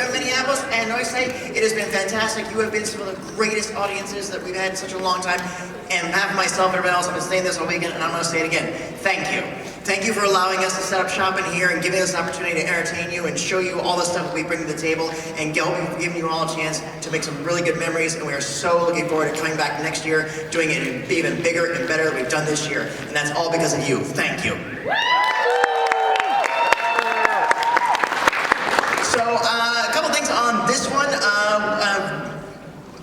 in Minneapolis, and I say it has been fantastic. You have been some of the greatest audiences that we've had in such a long time. And on behalf of myself and everybody else, I've been saying this all weekend, and I'm going to say it again. Thank you. Thank you for allowing us to set up shop in here and giving us an opportunity to entertain you and show you all the stuff that we bring to the table and giving you all a chance to make some really good memories. And we are so looking forward to coming back next year, doing it even bigger and better than we've done this year. And that's all because of you. Thank you. So, a couple things on this one.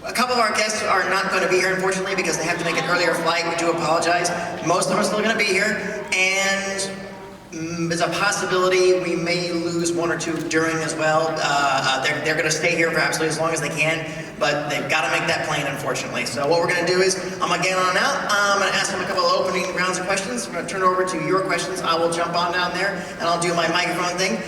A couple of our guests are not going to be here, unfortunately, because they have to make an earlier flight. We do apologize. Most of them are still going to be here, and there's a possibility we may lose one or two during as well. They're going to stay here for absolutely as long as they can, but they've got to make that plane, unfortunately. So what we're going to do is, I'm going to get on out. I'm going to ask them a couple of opening rounds of questions. I'm going to turn it over to your questions. I will jump on down there, and I'll do my microphone thing.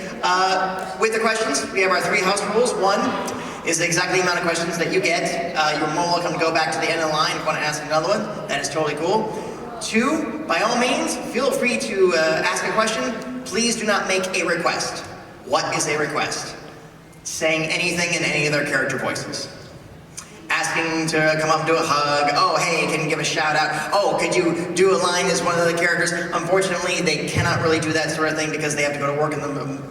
With the questions, we have our 3 house rules. 1 is exactly the amount of questions that you get. You're more welcome to go back to the end of the line if you want to ask another one. That is totally cool. 2, by all means, feel free to ask a question. Please do not make a request. What is a request? Saying anything in any of their character voices. Asking to come up and do a hug. Oh, hey, can you give a shout out? Oh, could you do a line as one of the characters? Unfortunately, they cannot really do that sort of thing because they have to go to work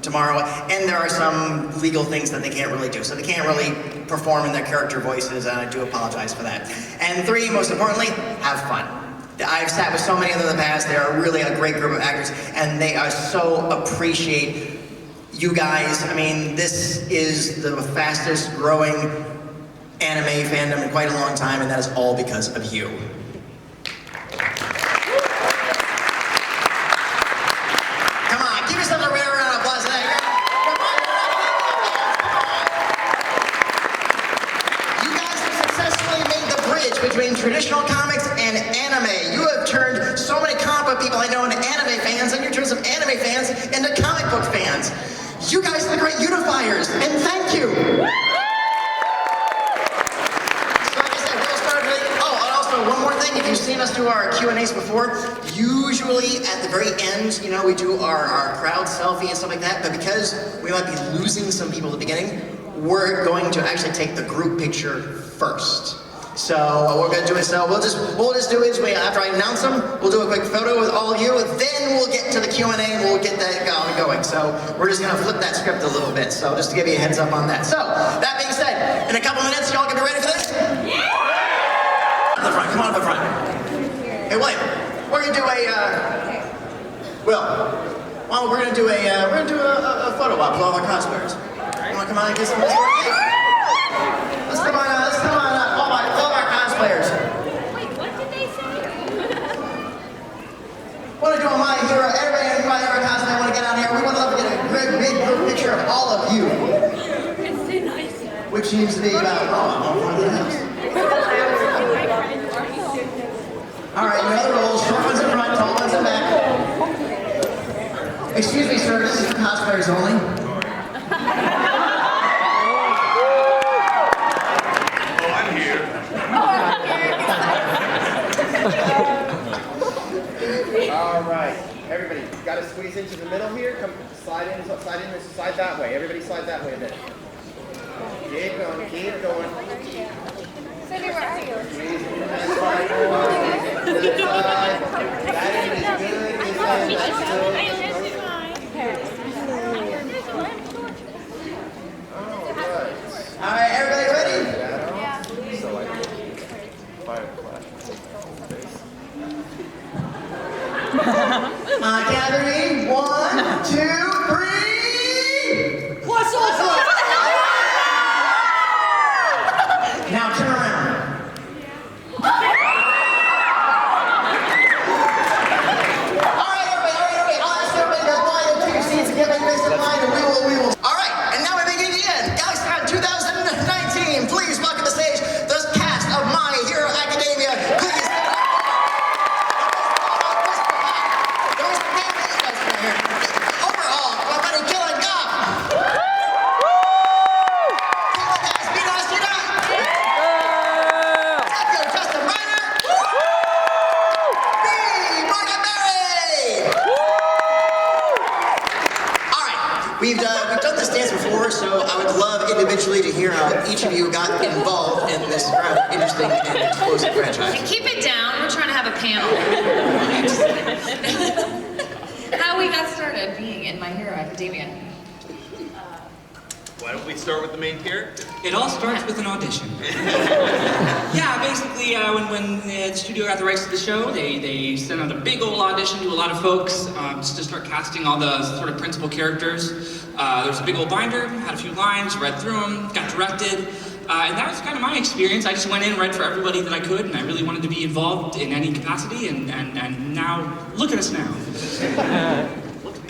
tomorrow, and there are some legal things that they can't really do. So they can't really perform in their character voices, and I do apologize for that. And 3, most importantly, have fun. I've sat with so many of them in the past. They're really a great group of actors, and they are so appreciate you guys. I mean, this is the fastest growing anime fandom in quite a long time, and that is all because of you. Come on, give yourself a rare round of applause for that. You guys have successfully made the bridge between traditional comics and anime. You have turned so many comic book people I know into anime fans, and you turned some anime fans into comic book fans. You guys are the great unifiers, and thank you. One more thing, if you've seen us do our Q&As before, usually at the very end, you know, we do our crowd selfie and stuff like that, but because we might be losing some people at the beginning, we're going to actually take the group picture first. So what we're going to do is, we'll just do is, after I announce them, we'll do a quick photo with all of you, then we'll get to the Q&A and we'll get that going. So we're just going to flip that script a little bit, so just to give you a heads up on that. So, that being said, in a couple minutes, y'all gonna be ready for this? Yeah! The front, come on up the front. Hey, William, we're gonna do we're gonna do a photo op with all our cosplayers. You wanna come on and get some of this work? Let's come on up, all our cosplayers. Wait, what did they say? Wanna do my hero, everybody cosplay, wanna get out here. We wanna love to get a great big group picture of all of you. It's so nice. Which seems to be about, all front of the house. Alright, you know the rules. Short ones in front, tall ones in back. Excuse me, sir, this is for cosplayers only. Oh, I'm here. Alright, everybody, gotta squeeze into the middle here. Come, slide in, slide that way. Everybody slide that way a bit. Keep going, keep going. Cindy, where are you? Squeeze into that side more, squeeze into that side. That end is good, this end, that's good. Alright, everybody ready? Yeah. So like, fire flash. Gathering, 1, 2, 3. What's up? Now turn around. Alright, everybody, I'll ask done this dance before, so I would love individually to hear how each of you got involved in this rather interesting and explosive franchise. And keep it down, we're trying to have a panel. How we got started being in My Hero Academia. Why don't we start with the main character? It all starts with an audition. Yeah, basically, when the studio got the rights to the show, they sent out a big old audition to a lot of folks just to start casting all the sort of principal characters. There was a big old binder, had a few lines, read through them, got directed. And that was kind of my experience. I just went in, read for everybody that I could, and I really wanted to be involved in any capacity, and now, look at us now.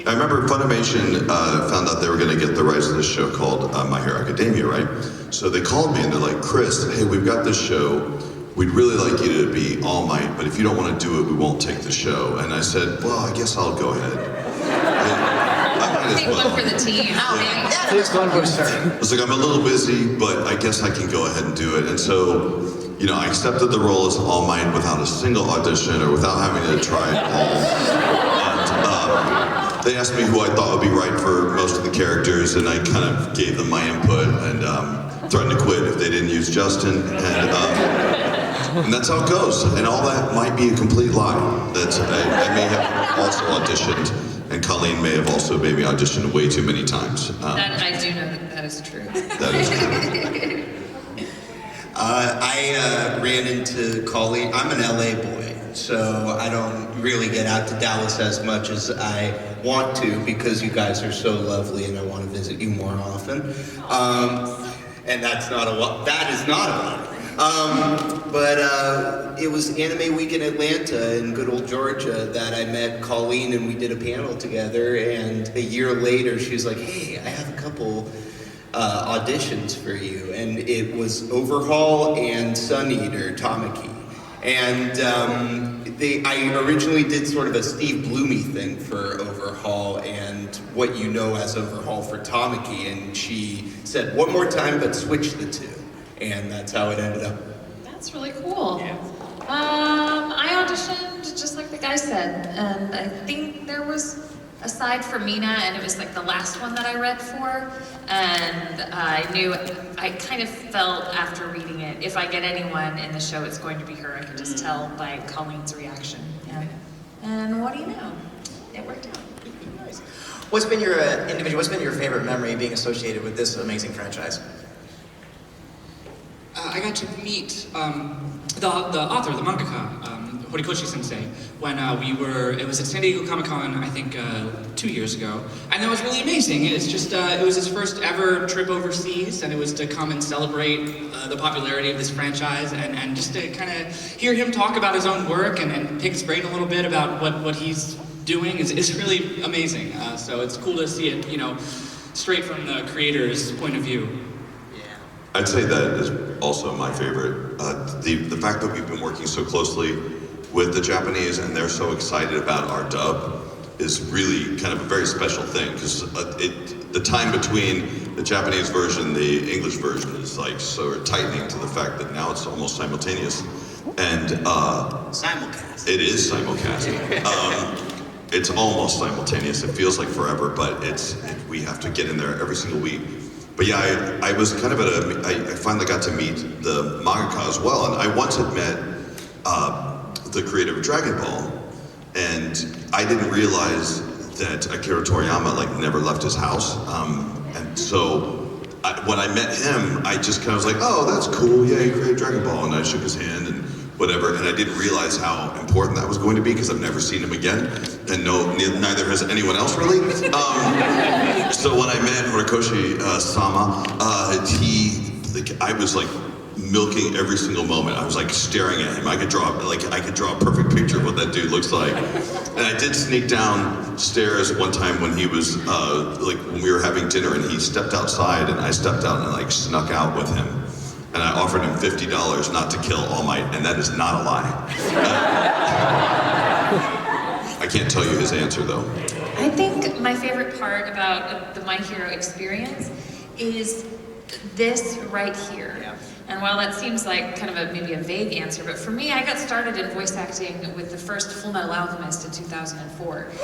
I remember Funimation found out they were going to get the rights to this show called My Hero Academia, right? So they called me and they're like, Chris, hey, we've got this show. We'd really like you to be All Might, but if you don't want to do it, we won't take the show. And I said, well, I guess I'll go ahead. I might as Take well. one for the team. Takes one booster. I was like, I'm a little busy, but I guess I can go ahead and do it. And so, you know, I accepted the role as All Might without a single audition or without having to try it all. And they asked me who I thought would be right for most of the characters, and I kind of gave them my input and threatened to quit if they didn't use Justin. And that's how it goes. And all that might be a complete lie. That I may have also auditioned, and Colleen may have also maybe auditioned way too many times. That I do know that is true. That is true. I ran into Colleen. I'm an LA boy, so I don't really get out to Dallas as much as I want to because you guys are so lovely and I want to visit you more often. And that is not a lie. But it was Anime Week in Atlanta in good old Georgia that I met Colleen and we did a panel together, and a year later she was like, hey, I have a couple auditions for you, and it was Overhaul and Sun Eater Tamaki. And I originally did sort of a Steve Bloomy thing for Overhaul and What You Know as Overhaul for Tamaki, and she said one more time but switch the two, and that's how it ended up. That's really cool. Yeah. I auditioned just like the guy said, and I think there was, aside from Mina, and it was like the last one that I read for, and I kind of felt after reading it, if I get anyone in the show, it's going to be her. I could just tell by Colleen's reaction. And what do you know? It worked out. What's been your what's been your favorite memory being associated with this amazing franchise? I got to meet the author, the mangaka, Horikoshi Sensei, when it was at San Diego Comic-Con, I think 2 years ago, and that was really amazing. It's just, it was his first ever trip overseas, and it was to come and celebrate the popularity of this franchise, and just to kind of hear him talk about his own work and pick his brain a little bit about what he's doing is really amazing. So it's cool to see it, you know, straight from the creator's point of view. I'd say that is also my favorite. The fact that we've been working so closely with the Japanese and they're so excited about our dub is really kind of a very special thing, because the time between the Japanese version and the English version is like so tightening to the fact that now it's almost simultaneous. And Simulcast. it is simulcast. It's almost simultaneous. It feels like forever, but we have to get in there every single week. But yeah, I was kind of I finally got to meet the mangaka as well, and I once had met the creator of Dragon Ball, and I didn't realize that Akira Toriyama never left his house, and so when I met him, I just kind of was like, oh, that's cool, yeah, he created Dragon Ball, and I shook his hand and whatever, and I didn't realize how important that was going to be because I've never seen him again, and neither has anyone else really. So when I met Horikoshi Sama, I was like milking every single moment. I was like staring at him. I could draw a perfect picture of what that dude looks like. And I did sneak downstairs one time when he was when we were having dinner, and he stepped outside, and I stepped out and snuck out with him. And I offered him $50 not to kill All Might, and that is not a lie. I can't tell you his answer though. I think my favorite part about the My Hero experience is this right here. Yeah. And while that seems like kind of maybe a vague answer, but for me, I got started in voice acting with the first Full Metal Alchemist in 2004. And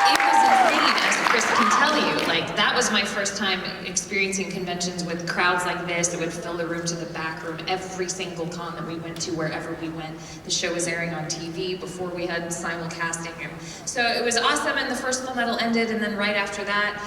that was insane as Chris continued was my first time experiencing conventions with crowds like this that would fill the room to the back room. Every single con that we went to, wherever we went, the show was airing on TV before we had simulcasting. And so it was awesome, and the first full metal ended, and then right after that,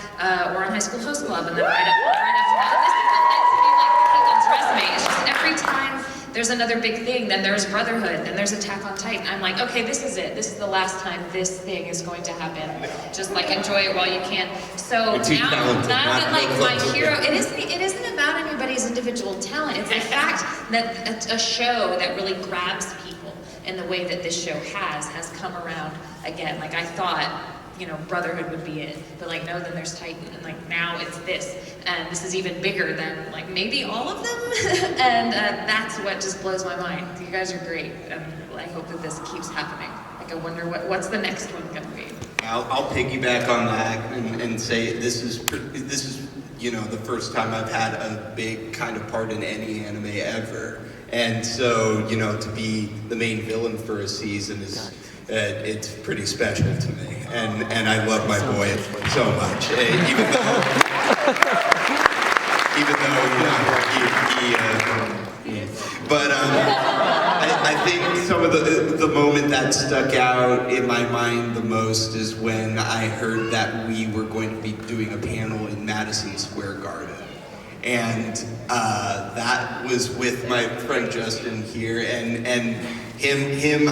we're on High School Host Club, and then right after that, and this is the thing to be like people's resume. It's just every time there's another big thing, then there's Brotherhood, then there's Attack on Titan. I'm like, okay, this is it. This is the last time this thing is going to happen. Just like enjoy it while you can. So now that like my hero, it isn't about anybody's individual talent. It's the fact that a show that really grabs people in the way that this show has come around again. Like I thought, you know, Brotherhood would be it, but like no, then there's Titan, and like now it's this, and this is even bigger than like maybe all of them, and that's what just blows my mind. You guys are great, and I hope that this keeps happening. Like I wonder what's the next one gonna be. I'll piggyback on that and say this is you know the first time I've had a big kind of part in any anime ever, and so you know to be the main villain for a season is. It's pretty special to me, and I love my boy so much. Even though you know, but I think some of the moment that stuck out in my mind the most is when I heard that we were going to be doing a panel in Madison Square Garden. And that was with my friend Justin here, and him,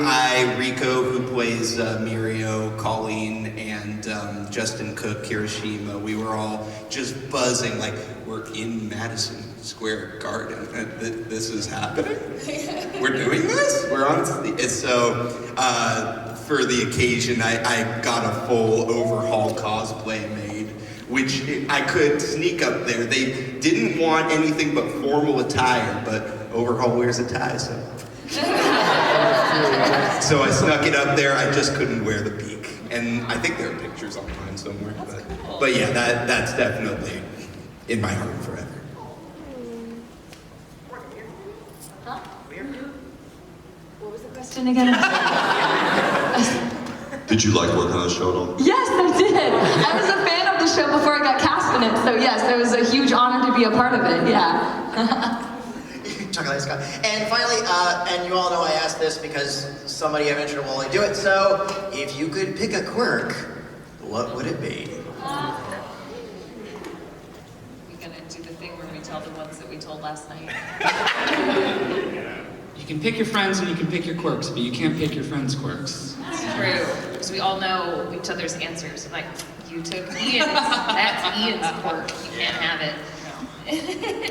Rico, who plays Mirio, Colleen, and Justin Cook, Hiroshima. We were all just buzzing, like we're in Madison Square Garden. This is happening. We're doing this. We're on. And so for the occasion, I got a full overhaul cosplay made. Which I could sneak up there. They didn't want anything but formal attire, but Overhaul wears a tie, so. So I snuck it up there. I just couldn't wear the peak. And I think there are pictures online somewhere. But yeah, that's definitely in my heart forever. Huh? What was the question again? Did you like working on the show at all? Yes, I did. I was a fan of the show before I got cast in it, so yes, it was a huge honor to be a part of it, yeah. Chocolate Scott. And finally, and you all know I asked this because somebody eventually will only do it, so if you could pick a quirk, what would it be? We're gonna do the thing where we tell the ones that we told last night. You can pick your friends and you can pick your quirks, but you can't pick your friends' quirks. That's true, because we all know each other's answers. Like, you took Ian's, that's Ian's quirk, you can't have it.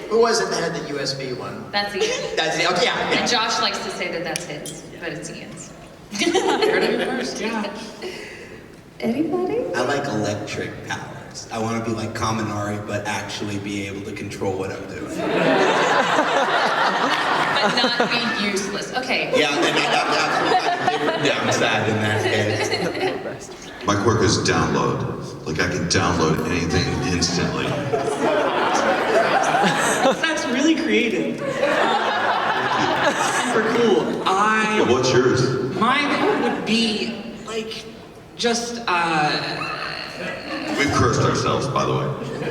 Who was it that had the USB one? That's Ian. That's it, okay, yeah. And Josh likes to say that that's his, but it's Ian's. Heard it first, yeah. Anybody? I like electric powers. I want to be like Kaminari, but actually be able to control what I'm doing. But not be useless. Okay. Yeah, and that's a different downside in that case. My quirk is download. Like I can download anything instantly. That's really creative. Super cool. What's yours? Mine would be like just We've cursed ourselves, by the way.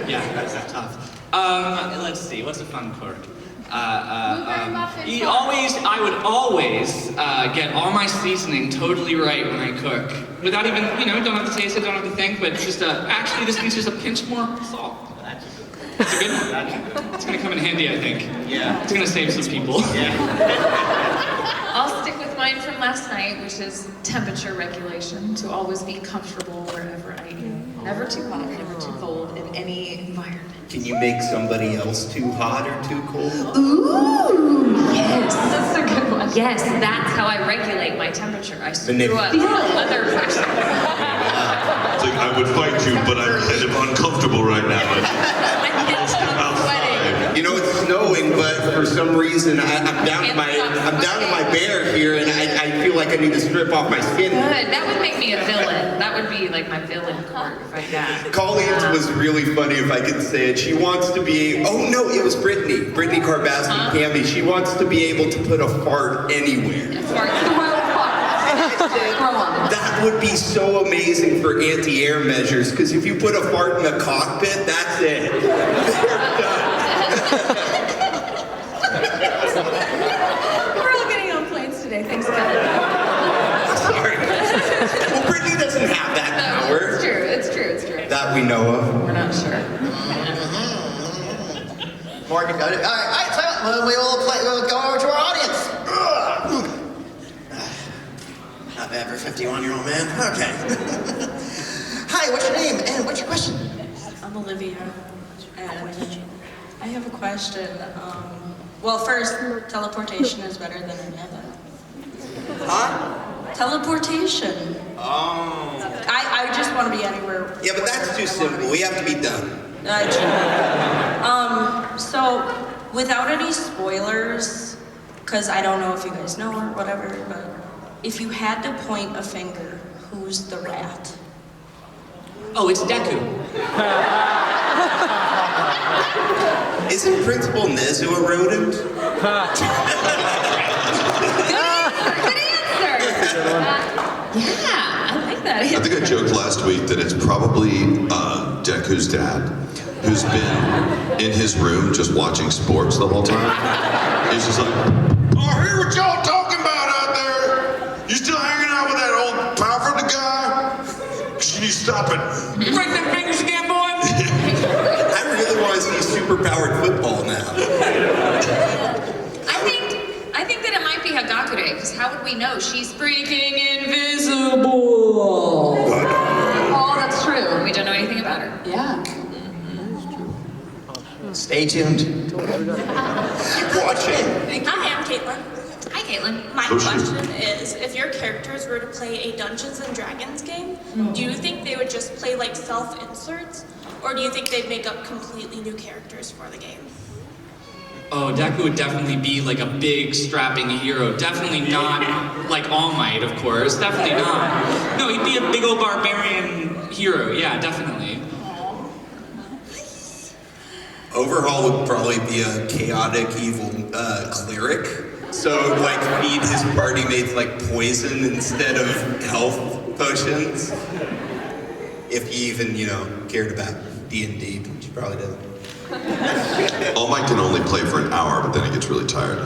yeah, that's tough. Let's see, what's a fun quirk? I would always get all my seasoning totally right when I cook. Without even, don't have to taste it, don't have to think, but just, actually this needs just a pinch more salt. That's a good one. It's gonna come in handy, I think. Yeah. It's gonna save some people. Yeah. I'll stick with mine from last night, which is temperature regulation, to always be comfortable wherever I am. Never too hot, never too cold, in any environment. Can you make somebody else too hot or too cold? Ooh, yes. That's a good one. Yes, that's how I regulate my temperature. I screw up other pressure. It's like I would fight you, but I'm kind of uncomfortable right now. Sweating. You know, it's snowing, but for some reason I'm down to my bear here, and I feel like I need to strip off my skin. Good. That would make me a villain. That would be like my villain quirk if I got. Colleen's was really funny, if I could say it. She wants to be, oh no, it was Brittany Carbasky Camby. She wants to be able to put a fart anywhere. Fart. That would be so amazing for anti-air measures, because if you put a fart in the cockpit, that's it. They're done. We're all getting on planes today, thanks God. Sorry. Well, Brittany doesn't have that power. It's true, it's true, it's true. That we know of. We're not sure. Morgan, all right, so we'll go over to our audience. Not bad for a 51-year-old man. Okay. Hi, what's your name and what's your question? I'm Olivia, and I have a question. Well, first, teleportation is better than any other. Huh? Teleportation. Oh. I just want to be anywhere. Yeah, but that's too simple. We have to be done. So, without any spoilers, because I don't know if you guys know or whatever, but if you had to point a finger, who's the rat? Oh, it's Deku. Isn't Principal Nezu a rodent? Good answer! Yeah, I like that I answer. think I joked last week that it's probably Deku's dad, who's been in his room just watching sports the whole time. He's just like, oh, I hear what y'all talking about out there. You still hanging out with that old powerful guy? You need to stop it. Break them fingers again, boy! I really want to see super-powered football now. I think that it might be Hagakure, because how would we know? She's freaking invisible. Oh, that's true. We don't know anything about her. Yeah. Stay tuned. Keep watching. Hi, I'm Caitlin. Hi, Caitlin. My Oh, shoot. question is, if your characters were to play a Dungeons and Dragons game, do you think they would just play like self-inserts, or do you think they'd make up completely new characters for the game? Oh, Deku would definitely be like a big strapping hero. Definitely not like All Might, of course. Definitely not. No, he'd be a big old barbarian hero. Yeah, definitely. Overhaul would probably be a chaotic, evil cleric. So, like, feed his party mates like poison instead of health potions. If he even, cared about D&D, which he probably doesn't. All Might can only play for an hour, but then he gets really tired.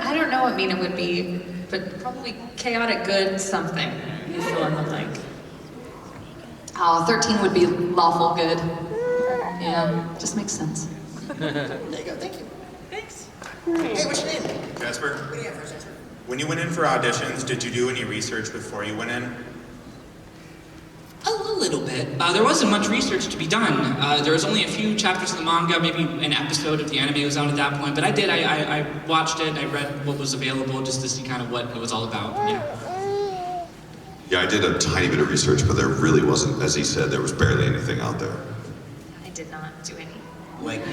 I don't know what Mina would be, but probably chaotic good something. You fill in the blank. Oh, 13 would be lawful good. Yeah, just makes sense. There you go, thank you. Thanks. Hey, what's your name? Jasper, What do you have for us, Jasper? when you went in for auditions, did you do any research before you went in? A little bit. There wasn't much research to be done. There was only a few chapters of the manga, maybe an episode of the anime was out at that point. But I did. I watched it. I read what was available just to see kind of what it was all about. Yeah. Yeah, I did a tiny bit of research, but there really wasn't, as he said, there was barely anything out there. I did not do any. Like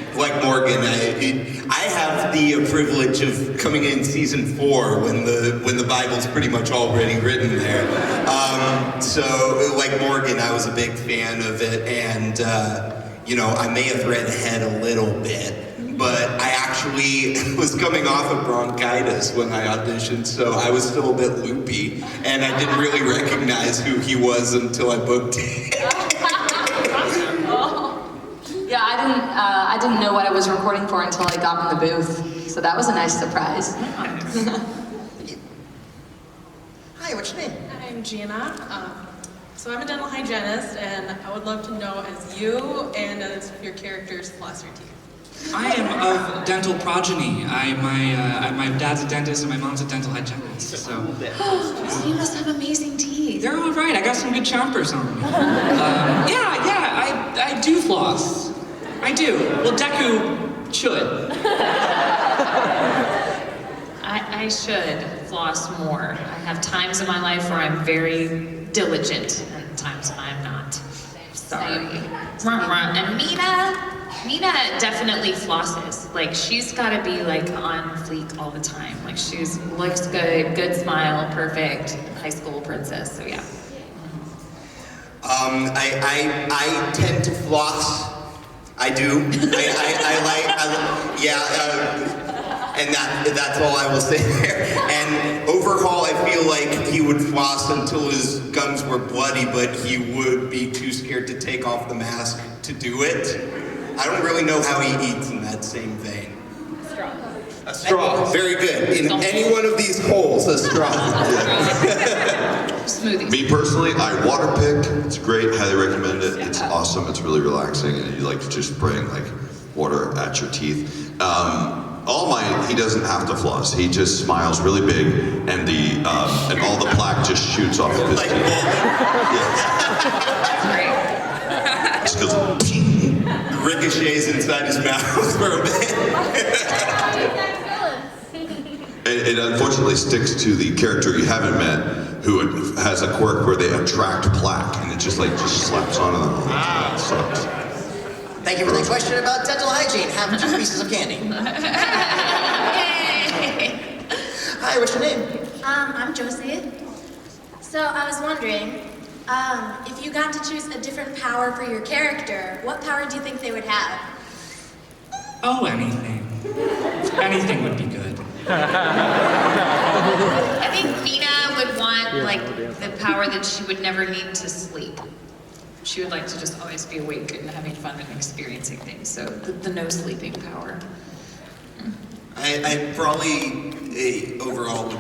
Morgan, I have the privilege of coming in season 4 when the Bible's pretty much already written there. So like Morgan, I was a big fan of it, and I may have read ahead a little bit, but I actually was coming off of bronchitis when I auditioned, so I was still a bit loopy, and I didn't really recognize who he was until I booked it. Yeah, I didn't know what I was recording for until I got in the booth. So that was a nice surprise. Hi, what's your name? I'm Gianna. So I'm a dental hygienist, and I would love to know as you and as your characters floss your teeth. I am of dental progeny. My dad's a dentist and my mom's a dental hygienist. So So you must have amazing teeth. they're all right. I got some good chompers on me. I do floss. I do. Well, Deku should. I should floss more. I have times in my life where I'm very diligent and times when I'm not. Sorry. And Mina definitely flosses. Like, she's gotta be like on fleek all the time. Like, she's looks good smile, perfect, high school princess, so yeah. I tend to floss. I do. And that's all I will say there. And overhaul, I feel like he would floss until his gums were bloody, but he would be too scared to take off the mask to do it. I don't really know how he eats in that same vein. A straw. Very good. In any one of these holes, a straw. Smoothies. Me personally, I water pick. It's great. Highly recommend it. It's awesome. It's really relaxing, and you like just spraying like water at your teeth. All Might, he doesn't have to floss. He just smiles really big, and and all the plaque just shoots off of his teeth. Yes. Just goes ping, Ricochets inside his mouth for a bit. It unfortunately sticks to the character you haven't met, who has a quirk where they attract plaque, and it just slaps onto them. It sucks. Thank you for the question about dental hygiene. Have 2 pieces of candy. Hi, what's your name? I'm Josie. So I was wondering, if you got to choose a different power for your character, what power do you think they would have? Oh, anything. Anything would be good. I think Mina would want like the power that she would never need to sleep. She would like to just always be awake and having fun and experiencing things. So the no sleeping power. I probably overall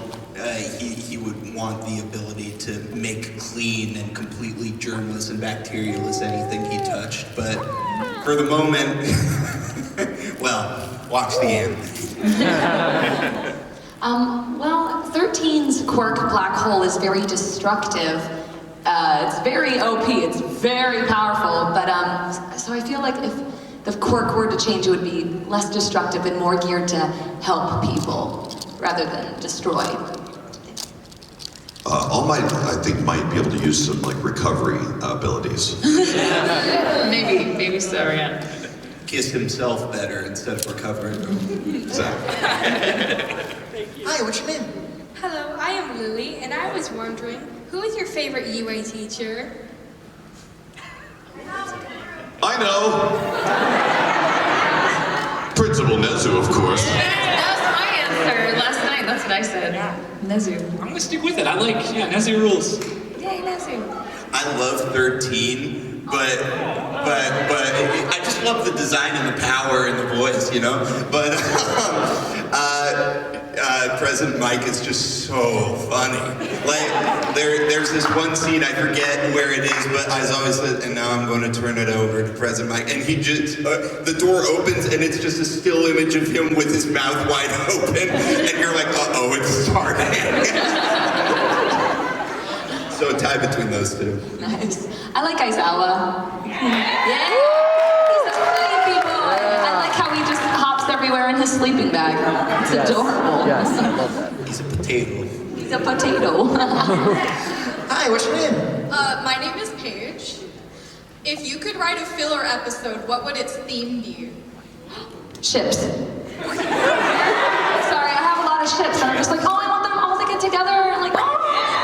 he would want the ability to make clean and completely germless and bacterialess anything he touched. But for the moment, well, watch the end. Well, 13's quirk black hole is very destructive. It's very OP, it's very powerful, but so I feel like if the quirk were to change, it would be less destructive and more geared to help people rather than destroy. All Might, I think, might be able to use some like recovery abilities. Maybe so, yeah. Kiss himself better instead of recovering. Exactly. Hi, what's your name? Hello, I am Lily, and I was wondering, who is your favorite UA teacher? I know. Principal Nezu, of course. That was my answer last night. That's what I said. Nezu. I'm gonna stick with it. I like, Nezu rules. Yay, Nezu. I love 13, but I just love the design and the power and the voice, you know? But President Mike is just so funny. Like, there's this one scene, I forget where it is, but I always said, and now I'm going to turn it over to President Mike, and he just, the door opens, and it's just a still image of him with his mouth wide open, and you're like, uh-oh, it's starting. So a tie between those two. Nice. I like Aizawa. Yeah! He's a funny people. I like how he just hops everywhere in his sleeping bag. It's adorable. Yes, I love that. He's a potato. He's a potato. Hi, what's your name? My name is Paige. If you could write a filler episode, what would its theme be? Ships. Sorry, I have a lot of ships, and I'm just like, oh, I want them all to get together. Like, oh.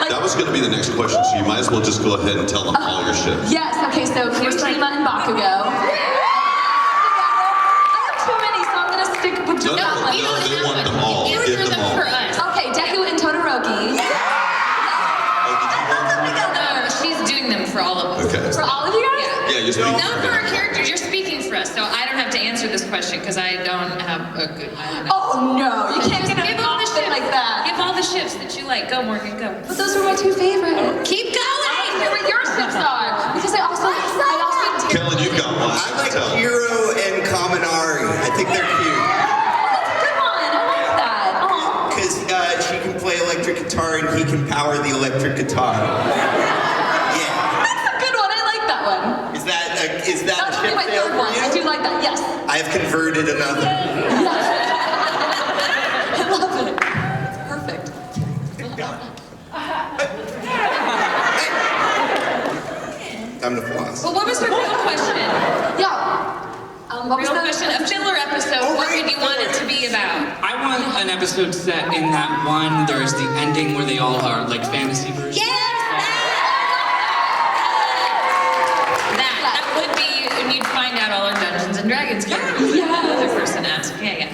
That was going to be the next question, so you might as well just go ahead and tell them all your ships. Yes, okay, so Kirishima and Bakugo. I have too many, so I'm gonna stick with just that one. No, they want them all. Give them all. For us. Okay, Deku and Todoroki. No, she's doing them for all of us. Okay. For all of you guys? Yeah, you're speaking. Not for our characters, you're speaking for us, so I don't have to answer this question because I don't have a good. I don't know. Oh no, you can't Give all the ships like that. Give all the ships that you like. Go, Morgan, go. But those are my two favorites. Keep going. I want to hear what your ships are because I also Kellen, you've got one. I like Hiro and Kaminari. I think they're cute. That's a good one. I like that. Oh. Because she can play electric guitar and he can power the electric guitar. Yeah. That's a good one. I like that one. Is that a ship That's only my sale third for one. you? I do like that. Yes. I have converted another. I love it. It's perfect. Time to floss. Well, what was the real question? Yeah. What was Real the question? A filler episode. What would you want it to be about? I want an episode set in that one. There's the ending where they all are like fantasy versions. That would be when you'd find out all our Dungeons and Dragons characters. Yeah. Yeah. The other person asked. Yeah.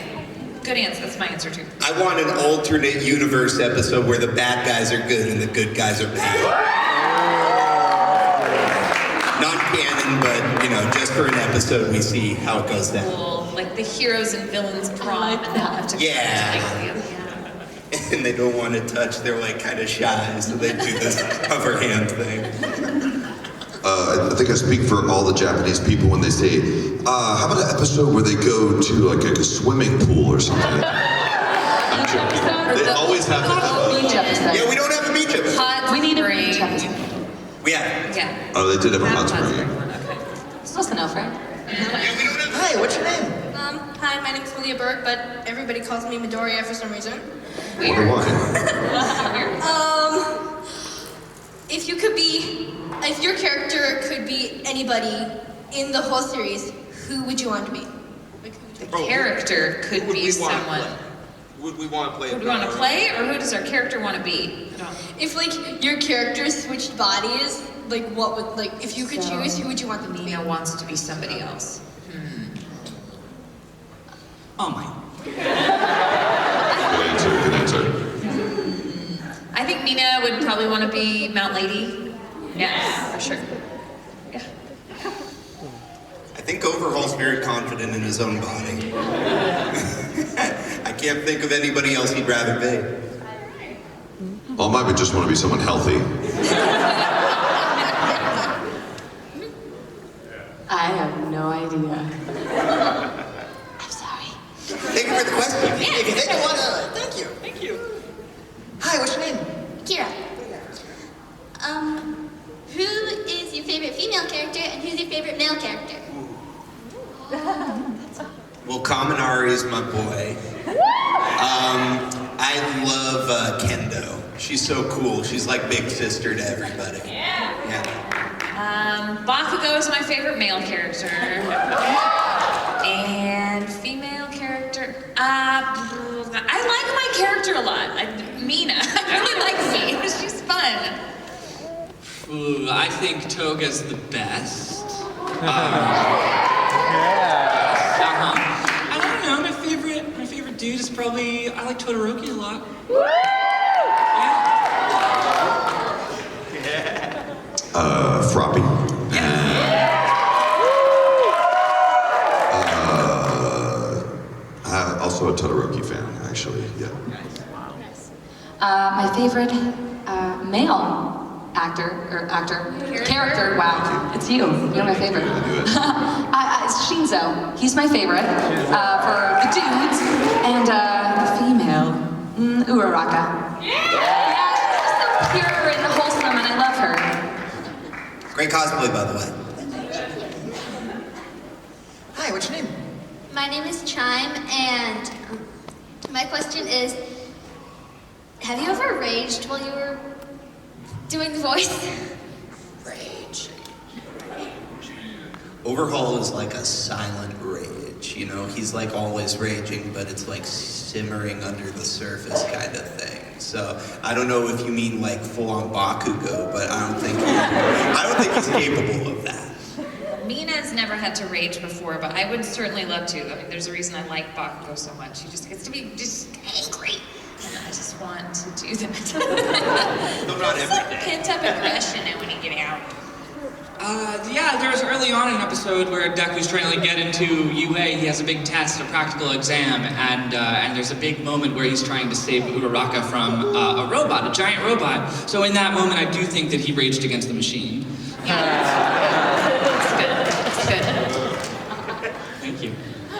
Good answer. That's my answer too. I want an alternate universe episode where the bad guys are good and the good guys are bad. Not canon, but you know, just for an episode, we see how it goes down. Cool. Like the heroes and villains prom, and they'll have to. Yeah. And they don't want to touch. They're like kind of shy, so they do this cover hand thing. I think I speak for all the Japanese people when they say, how about an episode where they go to like a swimming pool or something? I'm joking. They always have beach episode. Yeah, we don't have a beach episode. Hot We need a spring. beach episode. We have. Yeah. Oh, they did have a hot Hot spring. one, okay. Close enough, right? Hi, what's your name? Hi, my name's Malia Berg, but everybody calls me Midoriya for some reason. Wonder why. If your character could be anybody in the whole series, who would you want to be? The character could be someone. Would we want to play? Would we want to play, or who does our character want to be? I don't. If like your character switched bodies, like what would like if you could choose, who would you want them to be? Mina wants to be somebody else. Oh my. Good answer. I think Mina would probably want to be Mount Lady. Yeah, for sure. Yeah. I think Overhaul's very confident in his own body. I can't think of anybody else he'd rather be. All mine would just want to be someone healthy. I have no idea. Thank you for the question. If you think I wanna, thank you. Thank you. Hi, what's your name? Kira. Who is your favorite female character and who's your favorite male character? Well, Kaminari is my boy. I love Kendo. She's so cool. She's like big sister to everybody. Yeah. Bakugo is my favorite male character. And female character, I like my character a lot. Mina, I really like Mina. She's fun. Ooh, I think Toga's the best. I don't know. My favorite dude is probably I like Todoroki a lot. Froppy. Also a Todoroki fan, actually. Yeah. My favorite male character. Wow, it's you. You're my favorite. It's Shinzo. He's my favorite for the dudes, and the female, Uraraka. She's so pure and wholesome, and I love her. Great cosplay, by the way. Hi, what's your name? My name is Chime, and my question is, have you ever raged while you were doing the voice? Rage. Overhaul is like a silent rage, you know? He's like always raging, but it's like simmering under the surface kind of thing. So I don't know if you mean like full-on Bakugo, but I don't think he's capable of that. Mina's never had to rage before, but I would certainly love to. I mean, there's a reason I like Bakugo so much. He just gets to be just angry. And I just want to do that. No, not every day. Pent-up aggression and when you get out. Yeah, there was early on an episode where Deku's trying to get into UA. He has a big test, a practical exam, and there's a big moment where he's trying to save Uraraka from a robot, a giant robot. So in that moment, I do think that he raged against the machine. It's good. Thank you.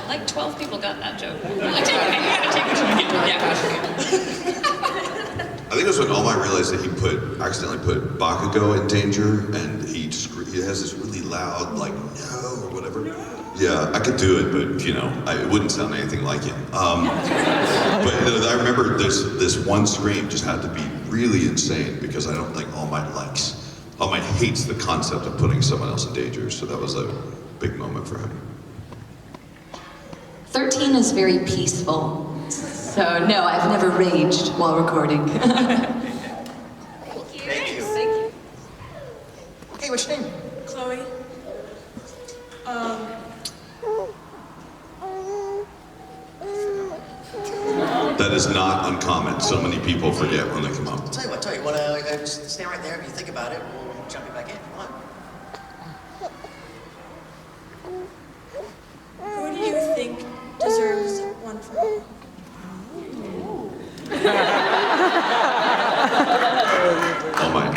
Like 12 people got that joke. I think it was when All Might realized that he accidentally put Bakugo in danger, and he has this really loud, like, no, or whatever. Yeah, I could do it, but, you know, it wouldn't sound anything like him. But I remember this one scream just had to be really insane, because I don't think All Might hates the concept of putting someone else in danger, so that was a big moment for him. 13 is very peaceful. So no, I've never raged while recording. Thank you. Hey, what's your name? Chloe. That is not uncommon. So many people forget when they come up. Tell you what, just stand right there. If you think about it, we'll jump it back in. Come on. Who do you think deserves one for all? Oh my.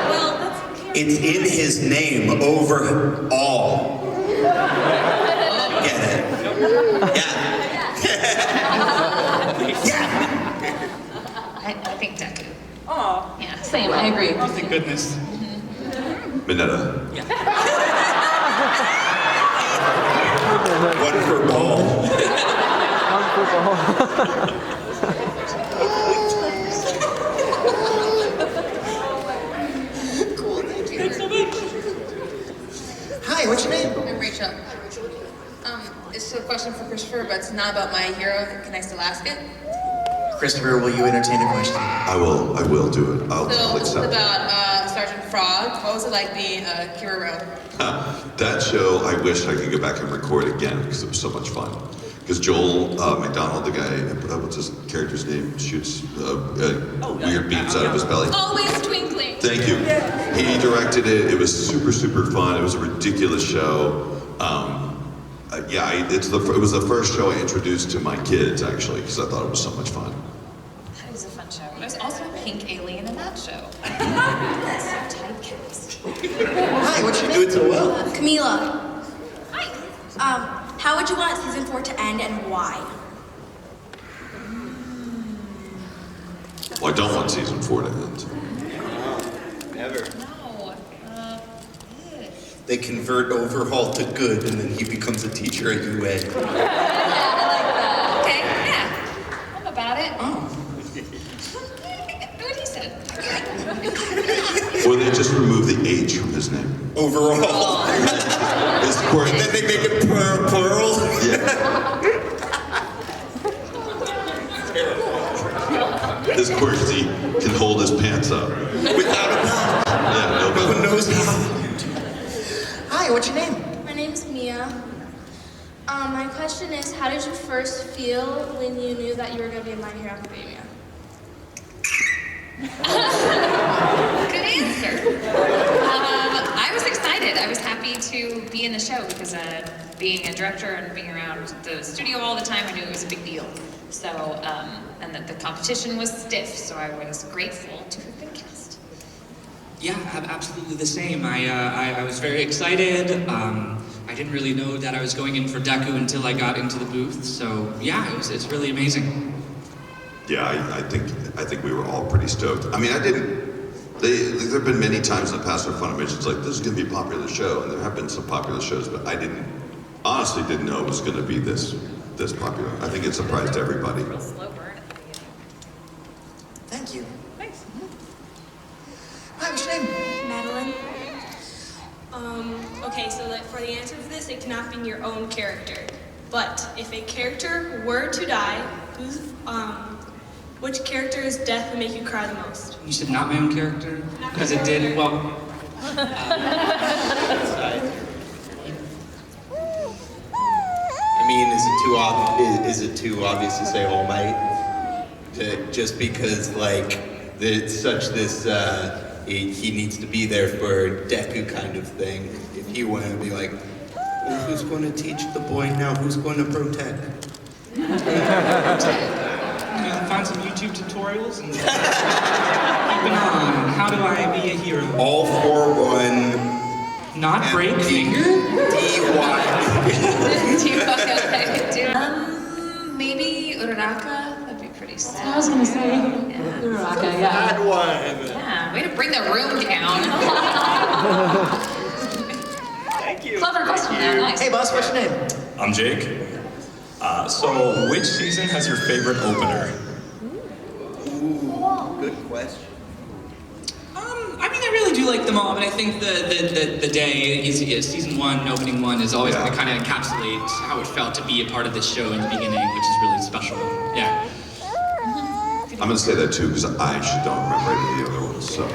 Well, that's It's in his name, overall. Get it? Yeah. I think Deku. Oh. Yeah, same, I agree. Oh, thank goodness. Minetta. One for ball. Cool, thank you. Thanks so much. Hi, what's your name? I'm Rachel. It's a question for Christopher, but it's not about my hero. Can I still ask it? Christopher, will you entertain a question? I will do it. I'll So this is accept it. about Sergeant Frog. What was it like being Kiroro? That show, I wish I could go back and record again because it was so much fun. Because Joel McDonald, the guy, what's his character's name, shoots weird beams out of his belly. Always twinkling. Thank you. He directed it. It was super, super fun. It was a ridiculous show. It was the first show I introduced to my kids, actually, because I thought it was so much fun. That was a fun show. There's also a pink alien in that show. So typecast. Hi, what's your name? Do it so well. Camila. Hi. How would you want season 4 to end and why? Well, I don't want season 4 to end. Never. No. They convert Overhaul to good, and then he becomes a teacher at UA. Okay, yeah. I'm about it. Oh. What he said. Or they just remove the H from his name. Overall. His quirk. And then they make it plural. His QWERTY can hold his pants up. Without a doubt. Yeah, No one knows how. Hi, what's your name? My name's Mia. My question is, how did you first feel when you knew that you were going to be in My Hero Academia? Good answer. I was excited. I was happy to be in the show because being a director and being around the studio all the time, I knew it was a big deal. So, and that the competition was stiff, so I was grateful to have been cast. Yeah, absolutely the same. I was very excited. I didn't really know that I was going in for Deku until I got into the booth. So yeah, it's really amazing. Yeah, I think we were all pretty stoked. I mean, there have been many times in the past where Funimation's like, this is going to be a popular show, and there have been some popular shows, but I honestly didn't know it was going to be this popular. I think it surprised everybody. Thank you. Thanks. Hi, what's your name? Madeline. Okay, so for the answer to this, it cannot be your own character. But if a character were to die, which character's death would make you cry the most? You said not my own character? Because it did, well... I mean, is it too obvious to say All Might? Just because, like, there's such this, he needs to be there for Deku kind of thing. If he wanted to be like, well, who's going to teach the boy now? Who's going to protect? Find some YouTube tutorials and keep it on. How do I be a hero? All for one. Not break finger? D-Y. Maybe Uraraka. That'd be pretty sad. I was gonna say, Uraraka, yeah. Bad one. Yeah, way to bring the room down. Thank you. Clever question, man, nice. Hey, boss, what's your name? I'm Jake. So, which season has your favorite opener? Ooh, good question. I mean, I really do like them all, but I think the day is season 1, opening 1 is always going to kind of encapsulate how it felt to be a part of this show in the beginning, which is really special. Yeah. I'm going to say that too, because I actually don't remember any of the other ones, so.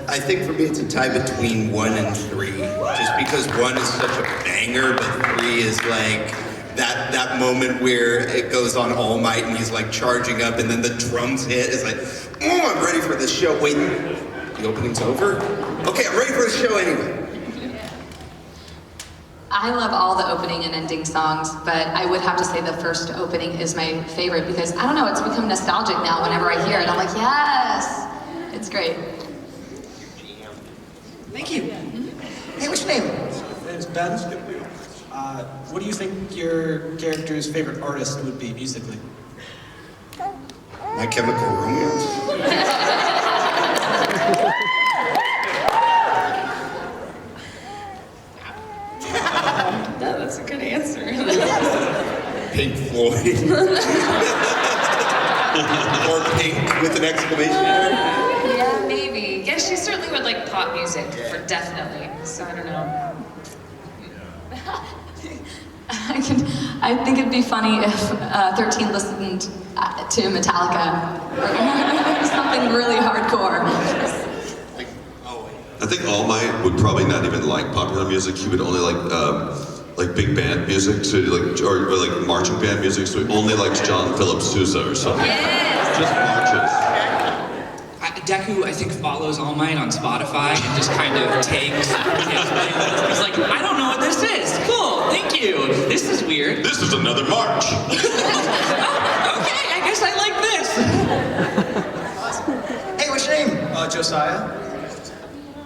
I think for me it's a tie between 1 and 3, just because 1 is such a banger, but 3 is like, that that moment where it goes on All Might and he's like charging up and then the drums hit. It's like, oh, I'm ready for this show. Wait, the opening's over? Okay, I'm ready for the show anyway. I love all the opening and ending songs, but I would have to say the first opening is my favorite because, I don't know, it's become nostalgic now whenever I hear it. I'm like, yes! It's great. Thank you. Hey, what's your name? It's Ben. What do you think your character's favorite artist would be musically? My Chemical Romance. That's a good answer. Pink Floyd. Or Pink with an exclamation mark. Yeah, maybe. Yeah, she certainly would like pop music, for definitely. So I don't know. I think it'd be funny if 13 listened to Metallica or something really hardcore. I think All Might would probably not even like popular music. He would only like big band music, so or like marching band music. So he only likes John Philip Sousa or something. Yes. Just marches. Deku, I think, follows All Might on Spotify and just kind of takes his playlist. He's like, I don't know what this is. Cool, thank you. This is weird. This is another march. Okay, I guess I like this. Hey, what's your name? Josiah.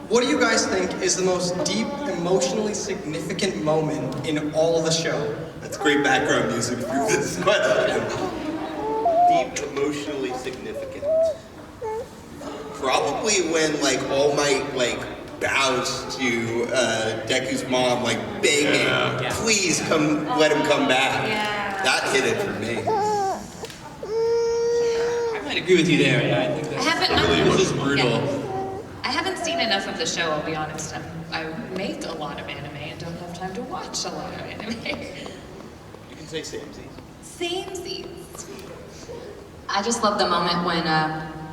What do you guys think is the most deep, emotionally significant moment in all the show? That's great background music for this question. Deep, emotionally significant. Probably when like All Might bows to Deku's mom, begging, please come, let him come back. Yeah. That hit it for me. I might agree with you there. Yeah, I think this is brutal. Yeah. I haven't seen enough of the show, I'll be honest. I make a lot of anime and don't have time to watch a lot of anime. You can say samesies. Samesies. I just love the moment when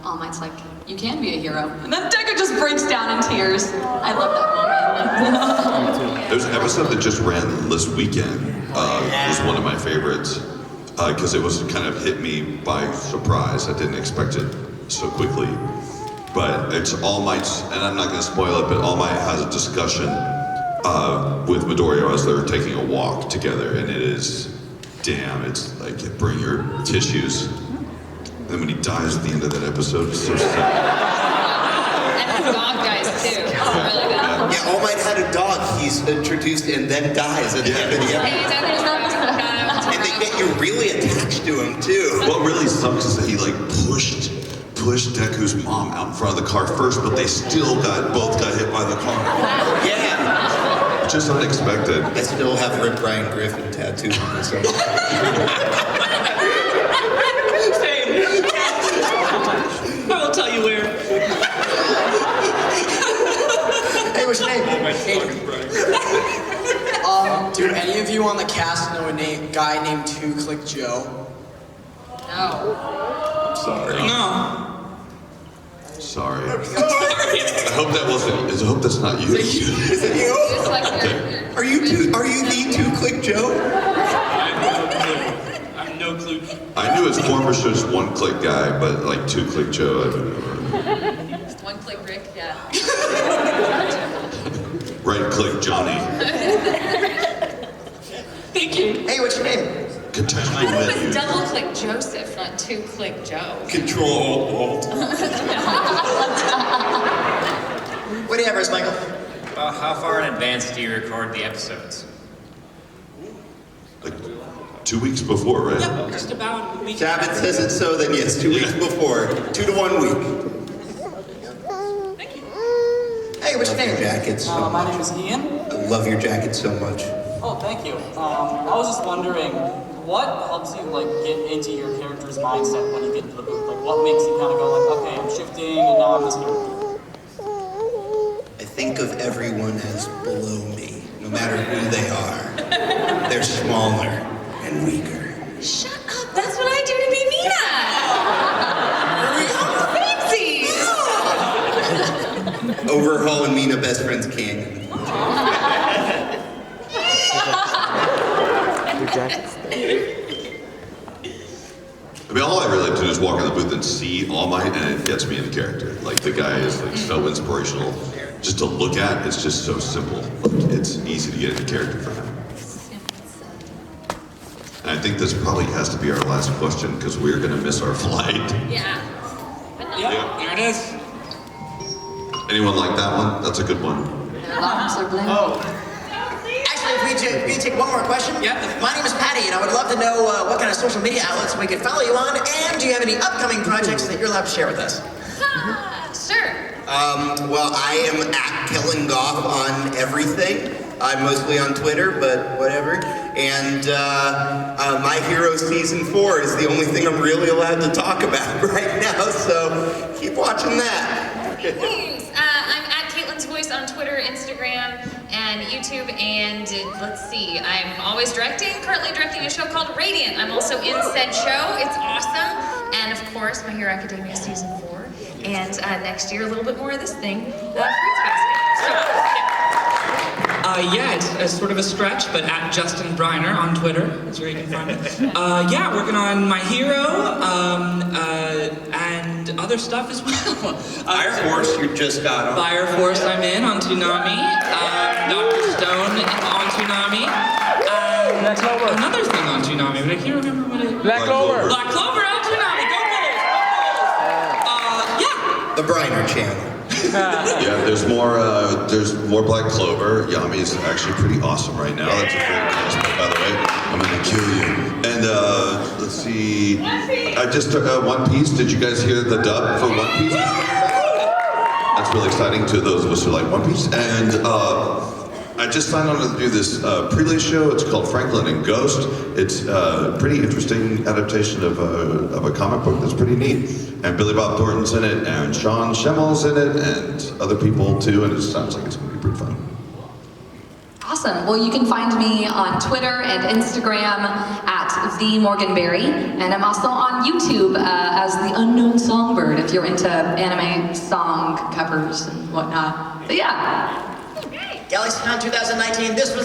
All Might's like, you can be a hero. And then Deku just breaks down in tears. I love that moment. There's an episode that just ran this weekend. Was one of my favorites because it was kind of hit me by surprise. I didn't expect it so quickly. But it's All Might's, and I'm not going to spoil it, but All Might has a discussion with Midoriya as they're taking a walk together, and it is, damn, it's like, bring your tissues. And then when he dies at the end of that episode, it's so sad. And the dog guys too. It's really bad. Yeah, All Might had a dog he's introduced and then dies at the end of the episode. And they get you really attached to him too. What really sucks is that he pushed Deku's mom out in front of the car first, but they both got hit by the car. Yeah. Just unexpected. I still have Rip Ryan Griffin tattooed on myself. I will tell you where. Hey, what's your name? Do any of you on the cast know a guy named 2 Click Joe? No. I'm sorry. No. Sorry. I hope that wasn't. I hope that's not you. Is it you? Are you the 2 Click Joe? I have no clue. I knew his former show was 1 Click guy, but 2 Click Joe, I don't know. 1 Click Rick, yeah. Right Click Johnny. Thank you. Hey, what's your name? Contextual I thought it menu. was Double Click Joseph, not 2 Click Joe. Control Alt. What do you have for us, Michael? How far in advance do you record the episodes? 2 weeks before, right? Yep, just about a week. Sabbath says it so, then yes, 2 weeks before. 2 to 1 week. Thank you. Hey, what's your Your name? jacket so My much. name is Ian. I love your jacket so much. Oh, thank you. I was just wondering, what helps you get into your character's mindset when you get into the booth? What makes you kind of go okay, I'm shifting, and now I'm this character? I think of everyone as below me, no matter who they are. They're smaller and weaker. Shut up, that's what I do to be Mina! Fancy! Overhaul and Mina best friends canyon. I mean, all I really like to do is walk in the booth and see All Might, and it gets me in character. Like, the guy is like so inspirational. Just to look at, it's just so simple. Like, it's easy to get into character for him. And I think this probably has to be our last question because we're gonna miss our flight. Yeah. Yeah, here it is. Anyone like that one? That's a good one. Actually, if we take one more question. My name is Patty, and I would love to know what kind of social media outlets we could follow you on, and do you have any upcoming projects that you're allowed to share with us? Sure. Well, I am at Killing Goth on everything. I'm mostly on Twitter, but whatever. And My Hero Season 4 is the only thing I'm really allowed to talk about right now, so keep watching that. Thanks. I'm at Caitlin's Voice on Twitter, Instagram, and YouTube, and let's see, I'm always directing, currently directing a show called Radiant. I'm also in said show. It's awesome. And of course, My Hero Academia Season 4. And next year, a little bit more of this thing, Fruits Basket. So, yeah. Yeah, it's sort of a stretch, but at Justin Briner on Twitter, that's where you can find me. Yeah, working on My Hero, and other stuff as well. Fire Force, you just got on. Fire Force, I'm in on Toonami. Dr. Stone on Toonami. And another thing on Toonami, but I can't remember what it is. Black Clover. Black Clover on Toonami, go Bulls! Yeah. The Briner Channel. Yeah, there's more Black Clover. Yami's actually pretty awesome right now. That's a great cosplay, by the way. I'm gonna kill you. And let's see. I just One Piece. Did you guys hear the dub for One Piece? That's really exciting to those of us who like One Piece. And I just signed on to do this prelay show. It's called Franklin and Ghost. It's a pretty interesting adaptation of a comic book that's pretty neat. And Billy Bob Thornton's in it, and Sean Schemmel's in it, and other people too, and it sounds like it's going to be pretty fun. Awesome. Well, you can find me on Twitter and Instagram at @TheMorganBerry, and I'm also on YouTube as The Unknown Songbird if you're into anime song covers and whatnot. So yeah. GalaxyCon 2019, this was